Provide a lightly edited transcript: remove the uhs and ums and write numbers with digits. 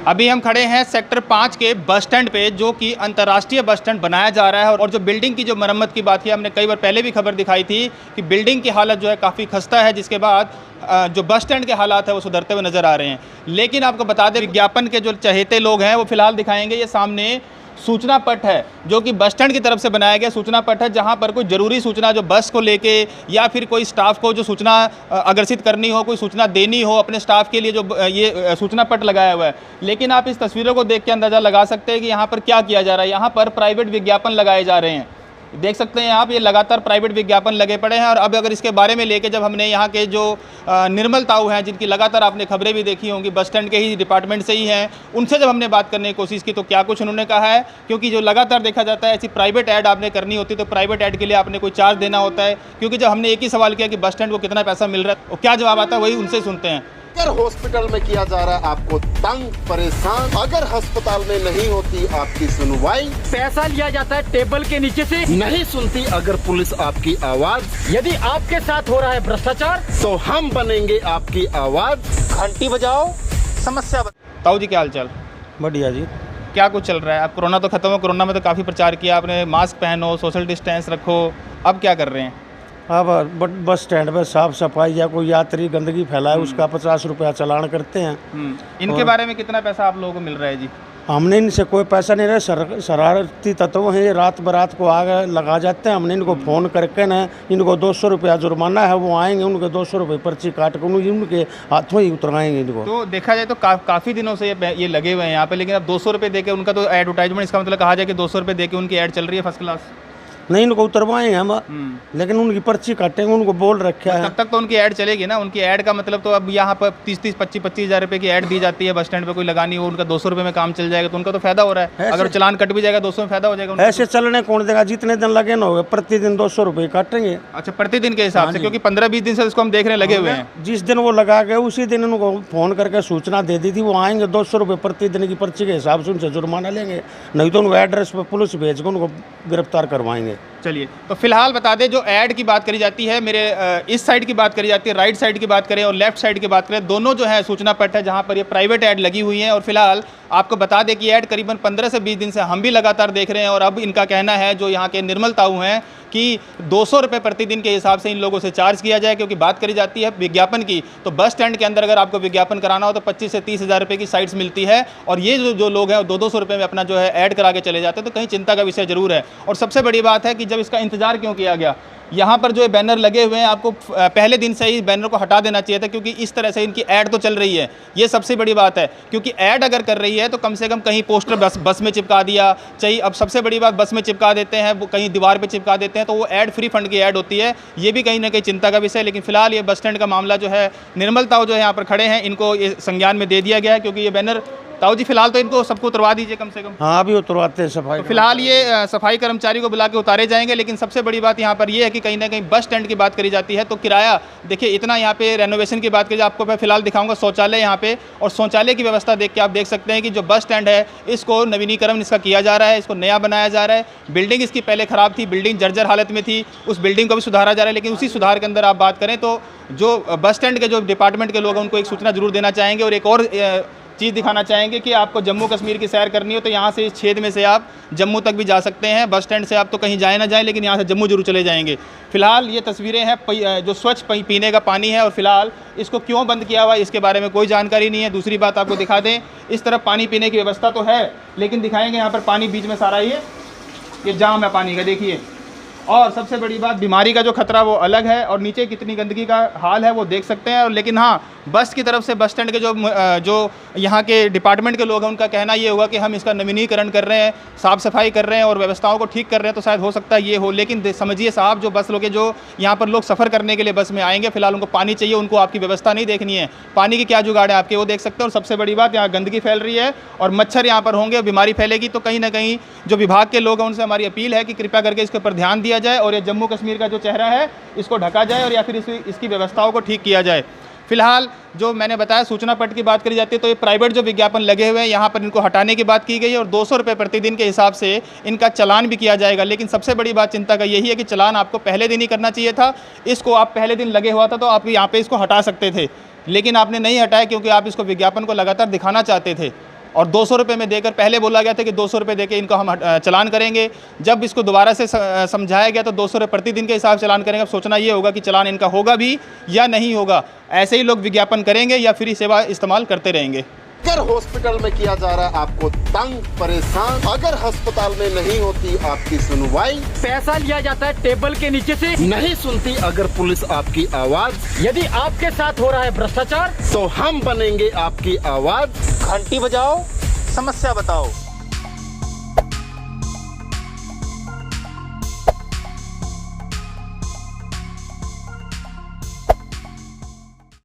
अभी हम खड़े हैं सेक्टर 5 के बस स्टैंड पे, जो कि अंतर्राष्ट्रीय बस स्टैंड बनाया जा रहा है। और जो बिल्डिंग की जो मरम्मत की बात की, हमने कई बार पहले भी खबर दिखाई थी कि बिल्डिंग की हालत जो है काफ़ी खस्ता है, जिसके बाद जो बस स्टैंड के हालात है वो सुधरते हुए नज़र आ रहे हैं। लेकिन आपको बता दें, विज्ञापन के जो चहेते लोग हैं वो फिलहाल दिखाएंगे ये सामने सूचना पट है, जो कि बस स्टैंड की तरफ से बनाया गया सूचना पट है, जहां पर कोई ज़रूरी सूचना जो बस को लेके या फिर कोई स्टाफ को जो सूचना अग्रसित करनी हो, कोई सूचना देनी हो अपने स्टाफ के लिए, जो ये सूचना पट लगाया हुआ है। लेकिन आप इस तस्वीरों को देख के अंदाज़ा लगा सकते हैं कि यहाँ पर क्या किया जा रहा है। यहाँ पर प्राइवेट विज्ञापन लगाए जा रहे हैं, देख सकते हैं आप, ये लगातार प्राइवेट विज्ञापन लगे पड़े हैं। और अब अगर इसके बारे में लेके जब हमने यहाँ के जो निर्मल ताऊ हैं, जिनकी लगातार आपने खबरें भी देखी होंगी, बस स्टैंड के ही डिपार्टमेंट से ही हैं, उनसे जब हमने बात करने की कोशिश की तो क्या कुछ उन्होंने कहा है। क्योंकि जो लगातार देखा जाता है, ऐसी प्राइवेट ऐड आपने करनी होती है तो प्राइवेट ऐड के लिए आपने कोई चार्ज देना होता है। क्योंकि जब हमने एक ही सवाल किया कि बस स्टैंड को कितना पैसा मिल रहा है, और क्या जवाब आता है वही उनसे सुनते हैं। अगर हॉस्पिटल में किया जा रहा है आपको तंग परेशान, अगर अस्पताल में नहीं होती आपकी सुनवाई, पैसा लिया जाता है टेबल के नीचे से, नहीं सुनती अगर पुलिस आपकी आवाज, यदि आपके साथ हो रहा है भ्रष्टाचार तो हम बनेंगे आपकी आवाज। घंटी बजाओ, समस्या ताऊ जी क्या हाल चाल? बढ़िया जी। क्या कुछ चल रहा है? अब कोरोना तो खत्म हो, कोरोना में तो काफ़ी प्रचार किया आपने, मास्क पहनो, सोशल डिस्टेंस रखो, अब क्या कर रहे हैं? अब बस स्टैंड पर साफ सफाई या कोई यात्री गंदगी फैलाए उसका 50 रुपया चालान करते हैं। इनके बारे में कितना पैसा आप लोगों को मिल रहा है जी? हमने इनसे कोई पैसा नहीं रहा, शरारती तत्व हैं ये, रात बरात को आग लगा जाते हैं। हमने इनको फ़ोन करके ना, इनको 200 रुपया जुर्माना है, वो आएंगे, उनके 200 रुपये पर्ची काट कर उनके हाथों ही उतराएंगे इनको। तो देखा जाए तो काफ़ी दिनों से ये लगे हुए हैं यहाँ पे, लेकिन अब 200 रुपये दे के उनका तो एडवर्टाइजमेंट, इसका मतलब कहा जाए कि 200 रुपये दे के उनकी ऐड चल रही है फर्स्ट क्लास। नहीं, इनको उतरवाएंगे हम, लेकिन उनकी पर्ची काटेंगे, उनको बोल रखा है। तब तक तो उनकी ऐड चलेगी ना। उनकी ऐड का मतलब तो अब यहाँ पर 30-30, 25-25 हज़ार रुपये की ऐड दी जाती है बस स्टैंड पे, कोई लगानी हो, उनका 200 रुपये में काम चल जाएगा तो उनका तो फायदा हो रहा है। अगर चालान कट भी जाएगा 200 में फायदा हो जाएगा। ऐसे चलने कौन देगा? जितने दिन लगे ना हो, प्रतिदिन 200 रुपये काटेंगे। अच्छा, प्रतिदिन के हिसाब से, क्योंकि 15-20 दिन से इसको हम देख रहे हैं लगे हुए हैं। जिस दिन वो लगा गए उसी दिन उनको फ़ोन करके सूचना दे दी थी, वो आएंगे, 200 रुपये प्रतिदिन की पर्ची के हिसाब से उनसे जुर्माना लेंगे, नहीं तो उनको एड्रेस पर पुलिस भेज कर उनको गिरफ्तार करवाएंगे। चलिए, तो फिलहाल बता दें, जो ऐड की बात करी जाती है, मेरे इस साइड की बात करी जाती है, राइट साइड की बात करें और लेफ्ट साइड की बात करें, दोनों जो है सूचना पट है जहां पर ये प्राइवेट ऐड लगी हुई है। और फिलहाल आपको बता दें कि ऐड करीबन 15 से 20 दिन से हम भी लगातार देख रहे हैं। और अब इनका कहना है, जो यहाँ के निर्मल ताऊ हैं, कि 200 रुपये प्रतिदिन के हिसाब से इन लोगों से चार्ज किया जाए। क्योंकि बात करी जाती है विज्ञापन की, तो बस स्टैंड के अंदर अगर आपको विज्ञापन कराना हो तो 25 से 30 हज़ार रुपये की साइट्स मिलती है। और ये जो लोग हैं 200 रुपये में अपना जो है ऐड करा के चले जाते हैं, तो कहीं चिंता का विषय जरूर है। और सबसे बड़ी बात है कि जब इसका इंतजार क्यों किया गया, यहाँ पर जो बैनर लगे हुए हैं, आपको पहले दिन से ही बैनर को हटा देना चाहिए था। क्योंकि इस तरह से इनकी ऐड तो चल रही है, ये सबसे बड़ी बात है। क्योंकि ऐड अगर कर रही है तो कम से कम कहीं पोस्टर बस में चिपका दिया चाहिए। अब सबसे बड़ी बात, बस में चिपका देते हैं, वो कहीं दीवार पे चिपका देते हैं, तो वो ऐड फ्री फंड की ऐड होती है। ये भी कहीं ना कहीं चिंता का विषय है। लेकिन फिलहाल ये बस स्टैंड का मामला जो है, निर्मल ताऊ जो है यहाँ पर खड़े हैं, इनको ये संज्ञान में दे दिया गया है। क्योंकि ये बैनर, ताऊ जी फिलहाल तो इनको सबको उतरवा दीजिए कम से कम। हाँ, अभी उतरवाते हैं सफाई। तो फिलहाल ये सफाई कर्मचारी को बुला के उतारे जाएंगे। लेकिन सबसे बड़ी बात यहाँ पर ये है कि कहीं ना कहीं बस स्टैंड की बात करी जाती है तो किराया, देखिए इतना यहाँ पे रेनोवेशन की बात करी, आपको मैं फिलहाल दिखाऊंगा शौचालय यहाँ पे। और शौचालय की व्यवस्था देख के आप देख सकते हैं कि जो बस स्टैंड है, इसको नवीनीकरण इसका किया जा रहा है, इसको नया बनाया जा रहा है। बिल्डिंग इसकी पहले ख़राब थी, बिल्डिंग जर्जर हालत में थी, उस बिल्डिंग को भी सुधारा जा रहा है। लेकिन उसी सुधार के अंदर आप बात करें तो जो बस स्टैंड के जो डिपार्टमेंट के लोग हैं उनको एक सूचना जरूर देना चाहेंगे। और एक और चीज़ दिखाना चाहेंगे कि आपको जम्मू कश्मीर की सैर करनी हो तो यहाँ से इस छेद में से आप जम्मू तक भी जा सकते हैं। बस स्टैंड से आप तो कहीं जाए ना जाए, लेकिन यहाँ से जम्मू जरूर चले जाएंगे। फिलहाल ये तस्वीरें हैं जो स्वच्छ पीने का पानी है। और फिलहाल इसको क्यों बंद किया हुआ है इसके बारे में कोई जानकारी नहीं है। दूसरी बात आपको दिखा दें, इस तरफ पानी पीने की व्यवस्था तो है, लेकिन दिखाएंगे यहाँ पर पानी बीच में सारा ये जाम है पानी का, देखिए। और सबसे बड़ी बात, बीमारी का जो खतरा वो अलग है, और नीचे कितनी गंदगी का हाल है वो देख सकते हैं। और लेकिन हाँ, बस की तरफ से बस स्टैंड के जो यहाँ के डिपार्टमेंट के लोग हैं उनका कहना ये होगा कि हम इसका नवीनीकरण कर रहे हैं, साफ़ सफाई कर रहे हैं और व्यवस्थाओं को ठीक कर रहे हैं, तो शायद हो सकता है ये हो। लेकिन समझिए साहब, जो बस लोग जो यहाँ पर लोग सफ़र करने के लिए बस में आएंगे, फिलहाल उनको पानी चाहिए, उनको आपकी व्यवस्था नहीं देखनी है। पानी की क्या जुगाड़ है आपके, वो देख सकते हैं। और सबसे बड़ी बात, यहाँ गंदगी फैल रही है और मच्छर यहाँ पर होंगे, बीमारी फैलेगी। तो कहीं ना कहीं जो विभाग के लोग हैं उनसे हमारी अपील है कि कृपया करके इसके ऊपर ध्यान दिया जाए और ये जम्मू कश्मीर का जो चेहरा है इसको ढका जाए, और या फिर इसकी व्यवस्थाओं को ठीक किया जाए। फिलहाल जो मैंने बताया, सूचना पट की बात करी जाती है तो ये प्राइवेट जो विज्ञापन लगे हुए हैं यहाँ पर इनको हटाने की बात की गई है। और 200 रुपये प्रतिदिन के हिसाब से इनका चालान भी किया जाएगा। लेकिन सबसे बड़ी बात चिंता का यही है कि चालान आपको पहले दिन ही करना चाहिए था। इसको आप पहले दिन लगे हुआ था तो आप यहाँ पे इसको हटा सकते थे, लेकिन आपने नहीं हटाया क्योंकि आप इसको विज्ञापन को लगातार दिखाना चाहते थे। और 200 रुपये में देकर, पहले बोला गया था कि 200 रुपये देकर इनको हम चलान करेंगे। जब इसको दोबारा से समझाया गया तो 200 रुपये प्रतिदिन के हिसाब से चलान करेंगे। अब सोचना ये होगा कि चलान इनका होगा भी या नहीं होगा। ऐसे ही लोग विज्ञापन करेंगे या फ्री सेवा इस्तेमाल करते रहेंगे। अगर हॉस्पिटल में किया जा रहा है आपको तंग परेशान, अगर अस्पताल में नहीं होती आपकी सुनवाई, पैसा लिया जाता है टेबल के नीचे से, नहीं सुनती अगर पुलिस आपकी आवाज, यदि आपके साथ हो रहा है भ्रष्टाचार तो हम बनेंगे आपकी आवाज। घंटी बजाओ, समस्या बताओ।